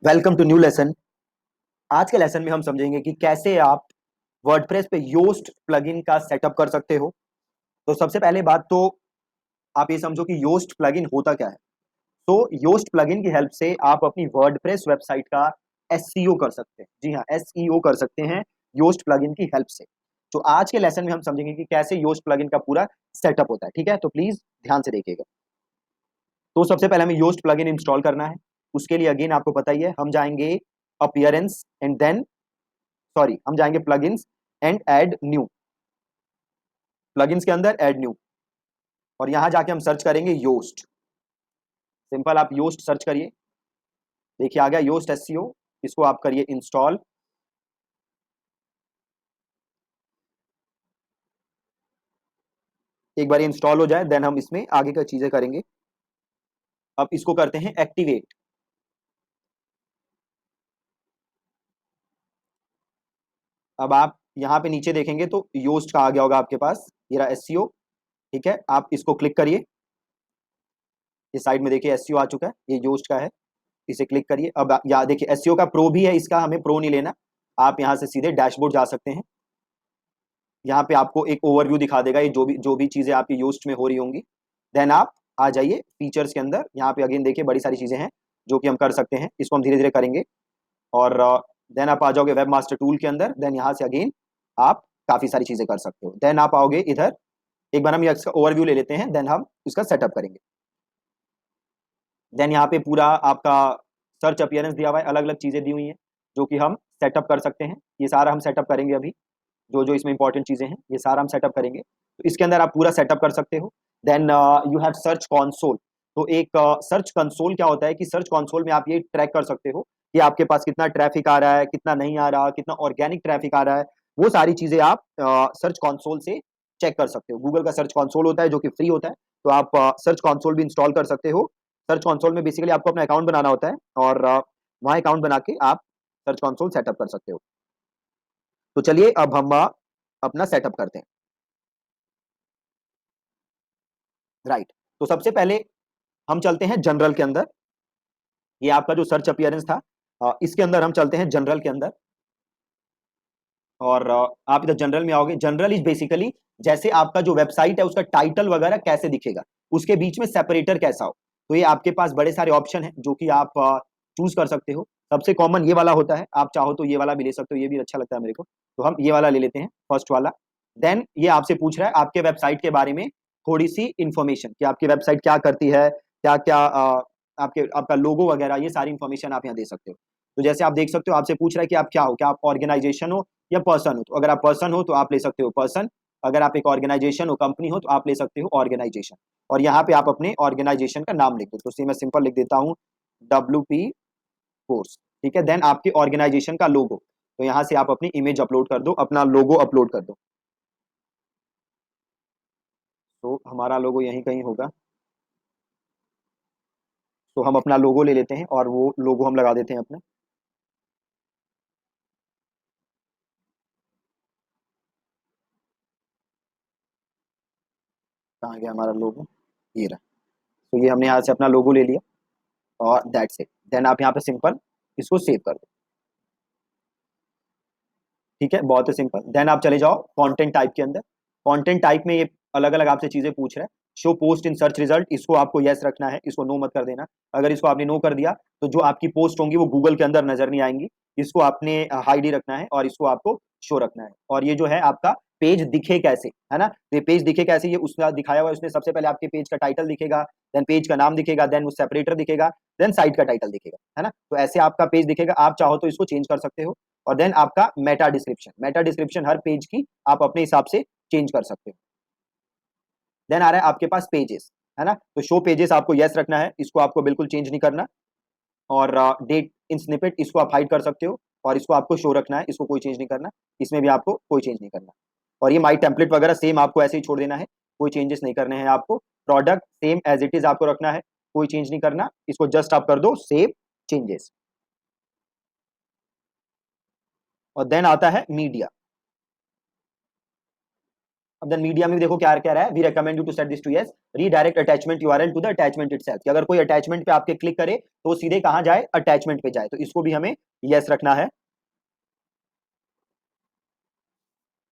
Welcome to new lesson. आज के lesson में हम समझेंगे कि कैसे आप वर्डप्रेस पे योस्ट प्लगइन का सेटअप कर सकते हो। तो सबसे पहले बात तो आप ये समझो कि योस्ट प्लगइन होता क्या है। तो योस्ट प्लगइन की हेल्प से आप अपनी वर्डप्रेस वेबसाइट का एसईओ कर सकते हैं। जी हाँ, एसईओ कर सकते हैं योस्ट प्लगइन की हेल्प से। तो आज के लेसन में हम समझेंगे कि कैसे योस्ट प्लगइन का पूरा सेटअप होता है। ठीक है, तो प्लीज ध्यान से देखिएगा। तो सबसे पहले हमें योस्ट प्लगइन इंस्टॉल करना है। उसके लिए अगेन आपको पता ही है, हम जाएंगे अपीयरेंस एंड देन हम जाएंगे plugins and add new. Plugins के अंदर ऐड न्यू और यहां जाके हम सर्च करेंगे योस्ट। सिंपल, आप योस्ट सर्च करिए, देखिए आ गया योस्ट एसईओ। इसको आप करिए इंस्टॉल। एक बार इंस्टॉल हो जाए देन हम इसमें आगे का चीजें करेंगे। अब इसको करते हैं एक्टिवेट। अब आप यहां पे नीचे देखेंगे तो योस्ट का आ गया होगा आपके पास, ये रहा एसईओ। ठीक है, आप इसको क्लिक करिए। ये साइड में देखिए एसईओ आ चुका है, ये योस्ट का है। इसे क्लिक करिए। अब यहाँ देखिए एसईओ का प्रो भी है, इसका हमें प्रो नहीं लेना। आप यहाँ से सीधे डैशबोर्ड जा सकते हैं। यहाँ पे आपको एक ओवरव्यू दिखा देगा, ये जो भी चीजें आपकी योस्ट में हो रही होंगी। देन आप आ जाइए फीचर्स के अंदर। यहाँ पे अगेन देखिए बड़ी सारी चीजें हैं जो कि हम कर सकते हैं, इसको हम धीरे धीरे करेंगे। और देन आप आ जाओगे वेब मास्टर टूल के अंदर। देन यहाँ से अगेन आप काफी सारी चीजें कर सकते हो। देन आप आओगे इधर, एक बार हम इसका ओवरव्यू ले लेते हैं, देन हम इसका सेटअप करेंगे। देन यहाँ पे पूरा आपका सर्च अपीयरेंस दिया हुआ है, अलग अलग चीजें दी हुई हैं जो कि हम सेटअप कर सकते हैं। ये सारा हम सेटअप करेंगे अभी। जो जो इसमें इंपॉर्टेंट चीजें हैं ये सारा हम सेटअप करेंगे, तो इसके अंदर आप पूरा सेटअप कर सकते हो। Then you have search console. तो एक सर्च कंसोल क्या होता है कि सर्च कंसोल में आप ये ट्रैक कर सकते हो कि आपके पास कितना ट्रैफिक आ रहा है, कितना नहीं आ रहा, कितना ऑर्गेनिक ट्रैफिक आ रहा है। वो सारी चीजें आप सर्च कंसोल से चेक कर सकते हो। गूगल का सर्च कंसोल होता है जो कि फ्री होता है, तो आप सर्च कंसोल भी इंस्टॉल कर सकते हो। सर्च कंसोल में बेसिकली आपको अपना अकाउंट बनाना होता है और वहाँ अकाउंट बना के आप सर्च कंसोल सेटअप कर सकते हो। तो चलिए अब हम अपना सेटअप करते हैं। राइट, तो सबसे पहले हम चलते हैं जनरल के अंदर। ये आपका जो सर्च अपीयरेंस था, इसके अंदर हम चलते हैं जनरल के अंदर। और आप इधर जनरल में आओगे। जनरल इज बेसिकली जैसे आपका जो वेबसाइट है उसका टाइटल वगैरह कैसे दिखेगा, उसके बीच में सेपरेटर कैसा हो। तो ये आपके पास बड़े सारे ऑप्शन है जो कि आप चूज कर सकते हो। सबसे कॉमन ये वाला होता है, आप चाहो तो ये वाला भी ले सकते हो, ये भी अच्छा लगता है मेरे को। तो हम ये वाला ले लेते हैं, फर्स्ट वाला। देन ये आपसे पूछ रहा है आपके वेबसाइट के बारे में थोड़ी सी इंफॉर्मेशन, कि आपकी वेबसाइट क्या करती है, क्या क्या आपका लोगो वगैरह, ये सारी इंफॉर्मेशन आप यहाँ दे सकते हो। तो जैसे आप देख सकते हो, आपसे पूछ रहा है कि आप क्या हो, क्या आप ऑर्गेनाइजेशन हो या पर्सन हो। तो अगर आप पर्सन हो तो आप ले सकते हो पर्सन। अगर आप एक ऑर्गेनाइजेशन हो, कंपनी हो, तो आप ले सकते हो ऑर्गेनाइजेशन। और यहाँ पे आप अपने ऑर्गेनाइजेशन का नाम लिख दो। तो मैं सिंपल लिख देता हूँ WP कोर्स। ठीक है, देन आपके ऑर्गेनाइजेशन का लोगो। तो यहाँ से आप अपनी इमेज अपलोड कर दो, अपना लोगो अपलोड कर दो। तो हमारा लोगो यहीं कहीं होगा, तो हम अपना लोगो ले लेते हैं और वो लोगो हम लगा देते हैं अपना। कहाँ गया हमारा लोगो, ये रहा। तो ये हमने यहाँ से अपना लोगो ले लिया और दैट्स इट। देन आप यहाँ पे सिंपल इसको सेव कर दो। ठीक है, बहुत ही सिंपल। देन आप चले जाओ कंटेंट टाइप के अंदर। कंटेंट टाइप में ये अलग अलग आपसे चीजें पूछ रहा है। Show post in search result, इसको आपको यस रखना है, इसको नो मत कर देना। अगर इसको आपने नो कर दिया तो जो आपकी पोस्ट होंगी वो गूगल के अंदर नजर नहीं आएंगी। इसको आपने हाइड ही रखना है और इसको आपको शो रखना है। और ये जो है आपका पेज दिखे कैसे, है ना। तो ये पेज दिखे कैसे, ये उसने दिखाया हुआ है। उसने सबसे पहले आपके पेज का टाइटल दिखेगा, देन पेज का नाम दिखेगा, देन वो सेपरेटर दिखेगा, देन साइट का टाइटल दिखेगा, है ना। तो ऐसे आपका पेज दिखेगा। आप चाहो तो इसको चेंज कर सकते हो। और देन आपका मेटा डिस्क्रिप्शन, मेटा डिस्क्रिप्शन हर पेज की आप अपने हिसाब से चेंज कर सकते हो। देन आ रहा है आपके पास पेजेस, है ना। तो शो पेजेस आपको यस रखना है, इसको आपको बिल्कुल चेंज नहीं करना। और डेट इन स्निपेट, इसको आप हाइड कर सकते हो और इसको आपको शो रखना है, इसको कोई चेंज नहीं करना। इसमें भी आपको कोई चेंज नहीं करना। और ये माई टेम्पलेट वगैरह सेम आपको ऐसे ही छोड़ देना है, कोई चेंजेस नहीं करने हैं आपको। Product same as it is आपको रखना है, कोई चेंज नहीं करना। इसको जस्ट आप कर दो सेव चेंजेस। और देन आता है मीडिया। अब देन मीडिया में भी देखो क्या कह रहा है, we recommend you to set this to yes, redirect attachment URL to the attachment itself, कि अगर कोई अटैचमेंट पे आपके क्लिक करे तो सीधे कहां जाए, अटैचमेंट पे जाए, तो इसको भी हमें यस रखना है।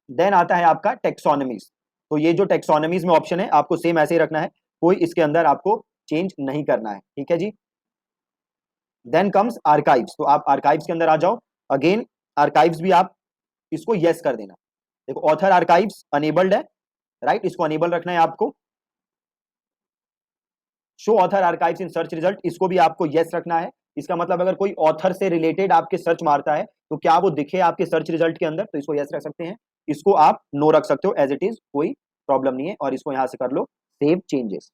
देन आता है आपका टेक्सोनॉमीज, तो ये जो टेक्सोनॉमीज में ऑप्शन है आपको सेम ऐसे ही रखना है, कोई इसके अंदर आपको चेंज नहीं करना है, ठीक है जी। देन कम्स आर्काइव्स, तो आप आर्काइव्स के अंदर आ जाओ, अगेन आर्काइव्स भी आप इसको यस कर देना। देखो ऑथर आर्काइव्स अनेबल्ड है, राइट, इसको अनेबल रखना है आपको। Show author archives in search result, इसको भी आपको यस रखना है। इसका मतलब अगर कोई ऑथर से रिलेटेड आपके सर्च मारता है तो क्या वो दिखे आपके सर्च रिजल्ट के अंदर, तो इसको यस रख सकते हैं। इसको आप नो रख सकते हो एज इट इज, कोई प्रॉब्लम नहीं है, और इसको यहां से कर लो सेव चेंजेस।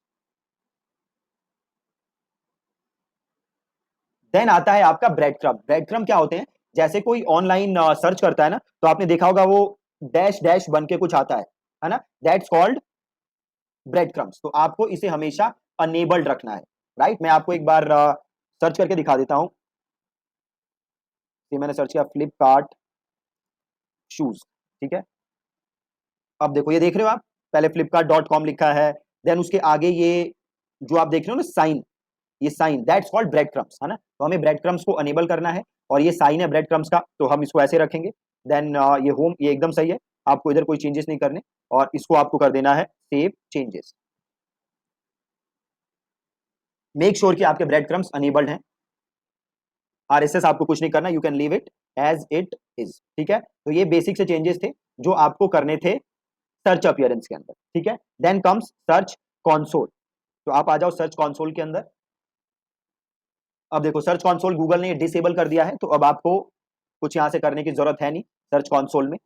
देन आता है आपका ब्रेड क्रम। ब्रेड क्रम क्या होते हैं, जैसे कोई ऑनलाइन सर्च करता है ना, तो आपने देखा होगा वो डैश डैश बन के कुछ आता है ना, दैट्स कॉल्ड ब्रेड क्रम्स। तो आपको इसे हमेशा अनेबल्ड रखना है, राइट। मैं आपको एक बार सर्च करके दिखा देता हूं, ये मैंने सर्च किया फ्लिपकार्ट शूज, ठीक है। अब देखो ये देख रहे हो आप, पहले flipkart.com लिखा है, देन उसके आगे ये जो आप देख रहे हो ना साइन, ये sign that's called breadcrumbs, है ना। तो हमें ब्रेड क्रम्स को अनेबल करना है, और ये साइन है ब्रेड क्रम्स का, तो हम इसको ऐसे रखेंगे। देन ये होम, ये एकदम सही है, आपको इधर कोई चेंजेस नहीं करने, और इसको आपको कर देना है सेव चेंजेस। मेक श्योर कि आपके ब्रेड क्रम्स अनेबल्ड हैं। आरएसएस आपको कुछ नहीं करना, you can leave it as it is, ठीक है। तो ये बेसिक से चेंजेस थे जो आपको करने थे सर्च अपीयरेंस के अंदर, ठीक है। देन कम्स सर्च कंसोल, तो आप आ जाओ सर्च कंसोल के अंदर। अब देखो सर्च कंसोल गूगल ने डिसेबल कर दिया है, तो अब आपको कुछ यहां से करने की जरूरत है नहीं सर्च कंसोल में।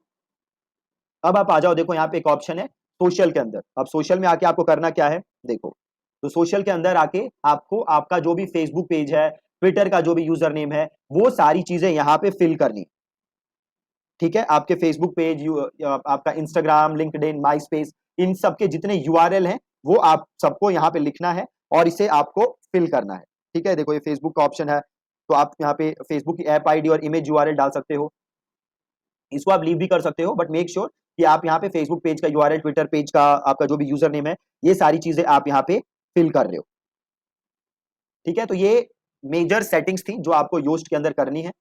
अब आप आ जाओ, देखो यहाँ पे एक ऑप्शन है सोशल के अंदर। अब सोशल में आके आपको करना क्या है, देखो तो सोशल के अंदर आके आपको आपका जो भी फेसबुक पेज है, ट्विटर का जो भी यूजर नेम है, वो सारी चीजें यहाँ पे फिल करनी, ठीक है। आपके फेसबुक पेज, आपका इंस्टाग्राम, लिंक्डइन, माई स्पेस, इन सब के जितने यूआरएल हैं वो आप सबको यहाँ पे लिखना है, और इसे आपको फिल करना है, ठीक है। देखो ये फेसबुक का ऑप्शन है, तो आप यहाँ पे फेसबुक की ऐप आईडी और इमेज यूआरएल डाल सकते हो, इसको आप लीव भी कर सकते हो, बट मेक श्योर कि आप यहाँ पे फेसबुक पेज का यूआरएल, ट्विटर पेज का आपका जो भी यूजर नेम है, ये सारी चीजें आप यहाँ पे फिल कर रहे हो, ठीक है। तो ये मेजर सेटिंग्स थी जो आपको योस्ट के अंदर करनी है।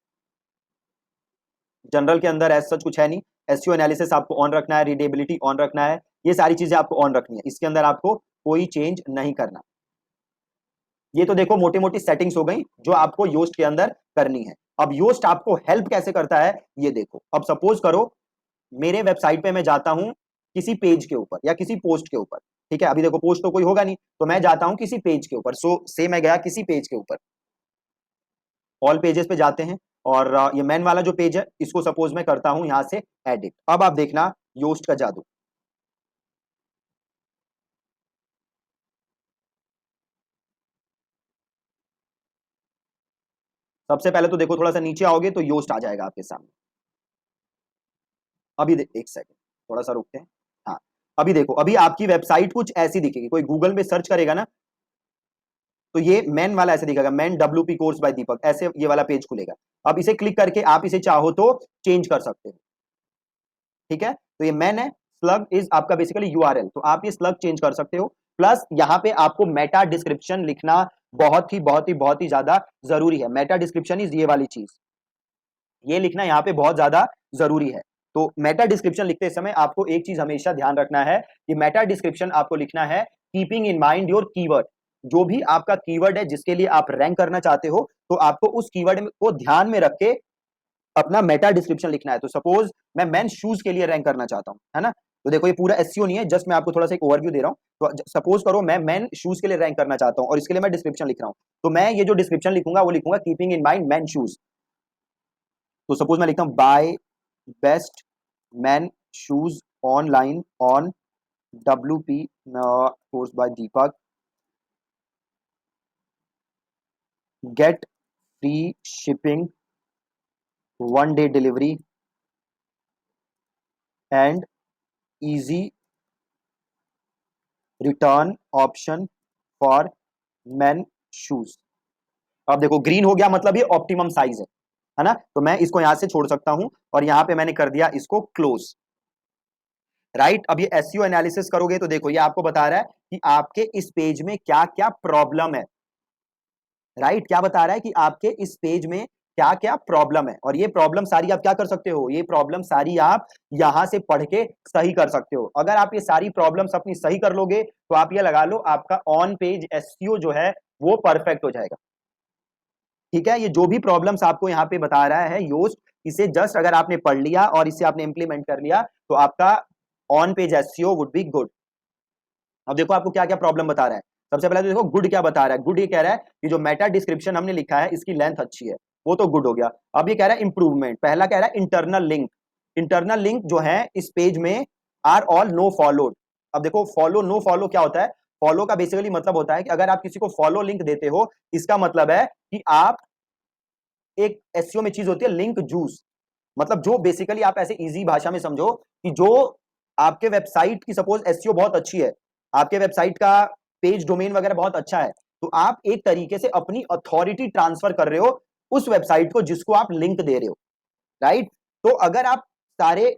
जनरल के अंदर एज सच कुछ है नहीं, एसईओ एनालिसिस आपको ऑन रखना है, रीडेबिलिटी ऑन रखना है, ये सारी चीजें आपको ऑन रखनी है, इसके अंदर आपको कोई चेंज नहीं करना। ये तो देखो मोटी मोटी सेटिंग्स हो गई जो आपको योस्ट के अंदर करनी है। अब योस्ट आपको हेल्प कैसे करता है ये देखो। अब सपोज करो मेरे वेबसाइट पे मैं जाता हूं किसी पेज के ऊपर या किसी पोस्ट के ऊपर, ठीक है। अभी देखो पोस्ट तो कोई होगा नहीं, तो मैं जाता हूं किसी पेज के ऊपर, सो से मैं गया किसी पेज के ऊपर, ऑल पेजेस पे जाते हैं, और ये मैन वाला जो पेज है इसको सपोज मैं करता हूं यहां से एडिट। अब आप देखना योस्ट का जादू। सबसे पहले तो देखो थोड़ा सा नीचे आओगे तो योस्ट आ जाएगा आपके सामने। अभी एक सेकंड, थोड़ा सा रुकते हैं। हाँ, अभी देखो, अभी आपकी वेबसाइट कुछ ऐसी दिखेगी, कोई गूगल में सर्च करेगा ना, तो ये मैन वाला ऐसे दिखेगा, मैन WP कोर्स बाय दीपक, ऐसे ये वाला पेज खुलेगा। अब इसे क्लिक करके आप इसे चाहो तो चेंज कर सकते हो, ठीक है। तो ये मैन है, स्लग इज आपका बेसिकली यूआरएल, तो आप ये स्लग चेंज कर सकते हो। प्लस यहाँ पे आपको मेटा डिस्क्रिप्शन लिखना बहुत ही ज्यादा जरूरी है। मेटा डिस्क्रिप्शन इज ये वाली चीज, ये लिखना यहाँ पे बहुत ज्यादा जरूरी है। तो मेटा डिस्क्रिप्शन लिखते समय आपको एक चीज हमेशा ध्यान रखना है कि मेटा डिस्क्रिप्शन आपको लिखना है keeping in mind your keyword. जो भी आपका कीवर्ड है जिसके लिए आप रैंक करना चाहते हो, तो आपको उस कीवर्ड को ध्यान में रख के अपना मेटा डिस्क्रिप्शन लिखना है। तो सपोज मैं मेन शूज के लिए रैंक करना चाहता हूं, है ना, तो देखो ये पूरा एसईओ नहीं है, जस्ट मैं आपको थोड़ा सा एक ओवरव्यू दे रहा हूं। तो सपोज करो मैं मेन शूज के लिए रैंक करना चाहता हूं और इसके लिए मैं डिस्क्रिप्शन लिख रहा हूं, तो मैं ये जो डिस्क्रिप्शन लिखूंगा वो लिखूंगा keeping in mind man shoes. तो सपोज मैं लिखता हूं buy best man shoes online on WP course by Deepak, get free shipping, 1 day delivery and easy return option for men shoes. अब देखो ग्रीन हो गया, मतलब ये ऑप्टिमम साइज है ना। तो मैं इसको यहां से छोड़ सकता हूं, और यहां पे मैंने कर दिया इसको क्लोज। राइट। अब ये एसईओ एनालिसिस करोगे तो देखो ये आपको बता रहा है कि आपके इस पेज में क्या क्या प्रॉब्लम है, राइट। क्या बता रहा है कि आपके इस पेज में क्या क्या प्रॉब्लम है, और ये प्रॉब्लम सारी आप क्या कर सकते हो, ये प्रॉब्लम सारी आप यहां से पढ़ के सही कर सकते हो। अगर आप ये सारी प्रॉब्लम्स अपनी सही कर लोगे तो आप ये लगा लो आपका ऑन पेज एसईओ जो है वो परफेक्ट हो जाएगा। ठीक है, ये जो भी प्रॉब्लम्स आपको यहाँ पे बता रहा है योस्ट, इसे जस्ट अगर आपने पढ़ लिया और इसे आपने इंप्लीमेंट कर लिया तो आपका on page SEO would be good. अब देखो आपको क्या क्या प्रॉब्लम बता रहा है। सबसे पहले तो देखो गुड क्या बता रहा है। गुड ये कह रहा है कि जो मेटा डिस्क्रिप्शन हमने लिखा है इसकी लेंथ अच्छी है, वो तो गुड हो गया। अब ये कह रहा है इंप्रूवमेंट। पहला कह रहा है इंटरनल लिंक, इंटरनल लिंक जो है इस पेज में आर ऑल नो फॉलोड। अब देखो फॉलो नो फॉलो क्या होता है। फॉलो का बेसिकली मतलब होता है कि अगर आप किसी को फॉलो लिंक देते हो, इसका मतलब है कि आप, एक एसईओ में चीज होती है लिंक जूस, मतलब जो बेसिकली आप ऐसे इजी भाषा में समझो कि जो आपके वेबसाइट की सपोज एसईओ बहुत अच्छी है, आपके वेबसाइट का पेज डोमेन वगैरह बहुत अच्छा है, तो आप एक तरीके से अपनी अथॉरिटी ट्रांसफर कर रहे हो उस वेबसाइट को जिसको आप लिंक दे रहे हो, राइट। तो अगर आप सारे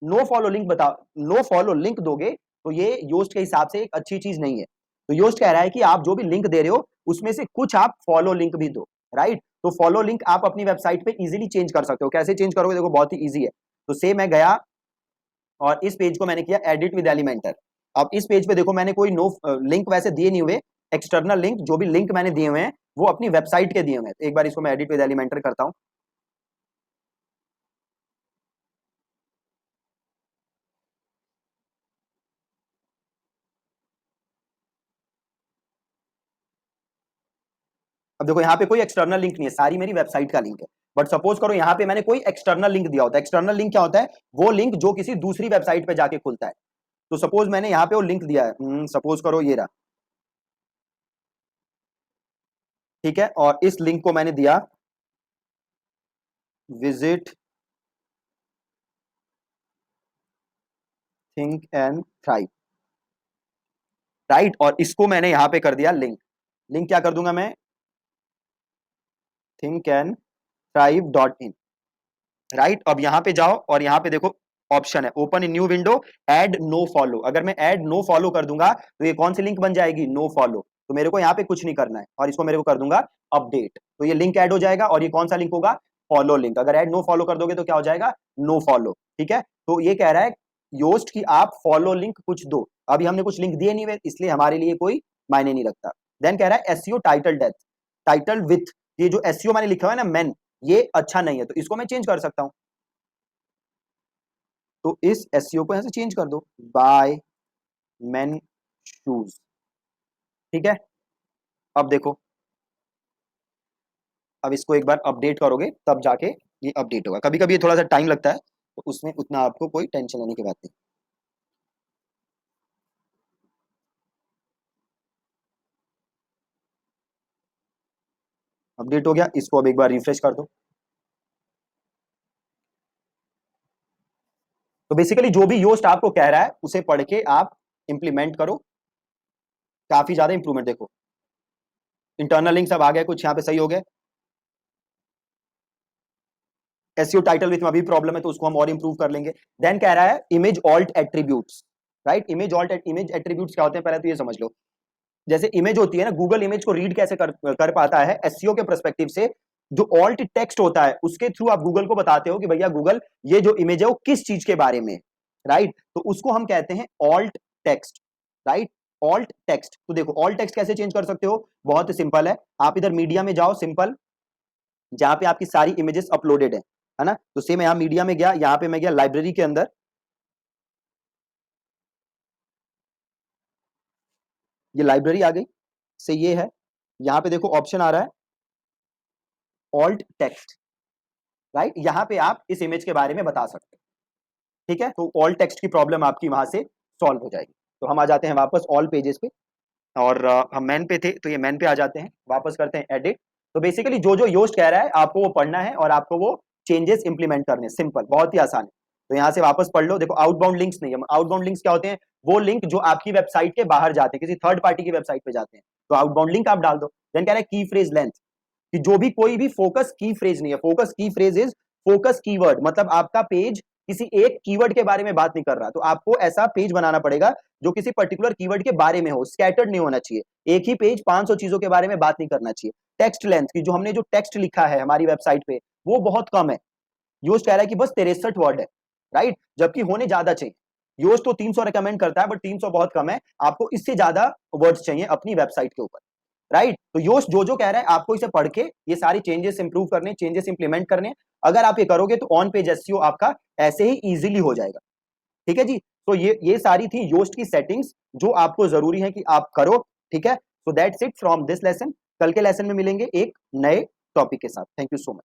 no follow link no follow link दोगे तो ये योस्ट के हिसाब से एक अच्छी चीज नहीं है। तो योस्ट कह रहा है कि आप जो भी लिंक दे रहे हो उसमें से कुछ आप फॉलो लिंक भी दो, राइट। तो फॉलो लिंक आप अपनी वेबसाइट पे इजीली चेंज कर सकते हो। कैसे चेंज करोगे, देखो बहुत ही इजी है। तो से मैं गया और इस पेज को मैंने किया एडिट विद एलिमेंटर। अब इस पेज पे देखो मैंने कोई नो लिंक वैसे दिए नहीं हुए, एक्सटर्नल लिंक जो भी लिंक मैंने दिए हुए हैं वो अपनी वेबसाइट के दिए हुए हैं। एक बार इसको मैं एडिट विद एलिमेंटर करता हूं। अब देखो यहाँ पे कोई एक्सटर्नल लिंक नहीं है, सारी मेरी वेबसाइट का लिंक है। बट सपोज करो यहाँ पे मैंने कोई एक्सटर्नल लिंक दिया होता है। एक्सटर्नल लिंक क्या होता है, वो लिंक जो किसी दूसरी वेबसाइट पे जाके खुलता है। तो सपोज मैंने यहाँ पे वो लिंक दिया है, सपोज करो ये रहा, ठीक है। और इस लिंक को मैंने दिया visit think and thrive, right. और इसको मैंने यहां पे कर दिया लिंक। लिंक क्या कर दूंगा मैं, think and thrive dot in, right. अब यहां पे जाओ और यहां पे देखो ऑप्शन है open in new window add no follow. अगर मैं ऐड नो फॉलो कर दूंगा तो ये कौन सी लिंक बन जाएगी, नो फॉलो। तो मेरे को यहाँ पे कुछ नहीं करना है और इसको मेरे को कर दूंगा अपडेट, तो ये लिंक ऐड हो जाएगा। और ये कौन सा लिंक होगा, फॉलो लिंक। अगर ऐड नो फॉलो कर दोगे तो क्या हो जाएगा, नो फॉलो, ठीक है। तो ये कह रहा है योस्ट की आप फॉलो लिंक कुछ दो। अभी हमने कुछ लिंक दिए नहीं हुए इसलिए हमारे लिए कोई मायने नहीं रखता। देन कह रहा है SEO title depth, title with, ये जो एसईओ मैंने लिखा हुआ है ना मेन, ये अच्छा नहीं है तो इसको मैं चेंज कर सकता हूं। तो इस एसईओ को यहां से चेंज कर दो बाय मेन शूज, ठीक है। अब देखो, अब इसको एक बार अपडेट करोगे तब जाके ये अपडेट होगा। कभी कभी ये थोड़ा सा टाइम लगता है तो उसमें उतना आपको कोई टेंशन लेने की बात नहीं। अपडेट हो गया, इसको अब एक बार रिफ्रेश कर दो। तो बेसिकली जो भी योस्ट आपको कह रहा है उसे पढ़ के आप इंप्लीमेंट करो, काफी ज्यादा इंप्रूवमेंट देखो। इंटरनल लिंक सब आ गए, कुछ यहाँ पे सही हो गए। एसईओ टाइटल विथ में अभी प्रॉब्लम है तो उसको हम और इंप्रूव कर लेंगे। देन कह रहा है image alt attributes, right. Image attributes क्या होते हैं पहले तो ये समझ लो। जैसे इमेज होती है ना, गूगल इमेज को रीड कैसे कर पाता है एसईओ के पर्सपेक्टिव से, जो ऑल्ट टेक्स्ट होता है उसके थ्रू आप गूगल को बताते हो कि भैया गूगल ये जो इमेज है वो किस चीज के बारे में, राइट। तो उसको हम कहते हैं alt text, right. Alt text, तो देखो ऑल्ट टेक्स्ट कैसे चेंज कर सकते हो, बहुत सिंपल है। आप इधर मीडिया में जाओ, सिंपल, जहां पे आपकी सारी इमेजेस अपलोडेड है ना। तो सेम यहाँ मीडिया में गया, यहाँ पे मैं गया लाइब्रेरी के अंदर, ये लाइब्रेरी आ गई से ये है। यहाँ पे देखो ऑप्शन आ रहा है ऑल्ट टेक्स्ट, राइट। यहाँ पे आप इस इमेज के बारे में बता सकते हैं, ठीक है। तो ऑल टेक्स्ट की प्रॉब्लम आपकी वहां से सॉल्व हो जाएगी। तो हम आ जाते हैं वापस ऑल पेजेस पे, और हम मैन पे थे तो ये मैन पे आ जाते हैं, वापस करते हैं एडिट। तो बेसिकली जो जो योस्ट कह रहा है आपको वो पढ़ना है और आपको वो चेंजेस इंप्लीमेंट करने, सिंपल, बहुत ही आसान है। तो यहाँ से वापस पढ़ लो। देखो आउटबाउंड लिंक्स नहीं है, आउटबाउंड लिंक्स क्या होते हैं, वो लिंक जो आपकी वेबसाइट के बाहर जाते हैं, किसी थर्ड पार्टी की वेबसाइट पे जाते हैं, तो आउटबाउंड लिंक आप डाल दो। देन कह रहा है की फ्रेज लेंथ, कि जो भी कोई भी फोकस की फ्रेज नहीं है, फोकस की फ्रेज इज फोकस कीवर्ड, मतलब आपका पेज किसी एक कीवर्ड के बारे में बात नहीं कर रहा। तो आपको ऐसा पेज बनाना पड़ेगा जो किसी पर्टिकुलर कीवर्ड के बारे में हो, स्कैटर्ड नहीं होना चाहिए। एक ही पेज 500 चीजों के बारे में बात नहीं करना चाहिए। टेक्स्ट लेंथ की, जो हमने जो टेक्स्ट लिखा है हमारी वेबसाइट पे, वो बहुत कम है। योस्ट कह रहा है कि बस 63 वर्ड है, राइट, जबकि होने ज्यादा चाहिए। योस्ट तो 300 रिकमेंड करता है, बट 300 बहुत कम है, आपको इससे ज्यादा वर्ड्स चाहिए अपनी वेबसाइट के ऊपर, राइट। तो योस्ट जो कह रहा है, आपको इसे पढ़ के ये सारी चेंजेस इंप्रूव करने, चेंजेस इंप्लीमेंट करने। अगर आप ये करोगे तो ऑन पेज एसईओ आपका ऐसे ही इजीली हो जाएगा। ठीक है जी। तो ये सारी थी योस्ट की सेटिंग्स जो आपको जरूरी है कि आप करो। ठीक है, so that's it from this lesson. कल के लेसन में मिलेंगे एक नए टॉपिक के साथ। Thank you so much.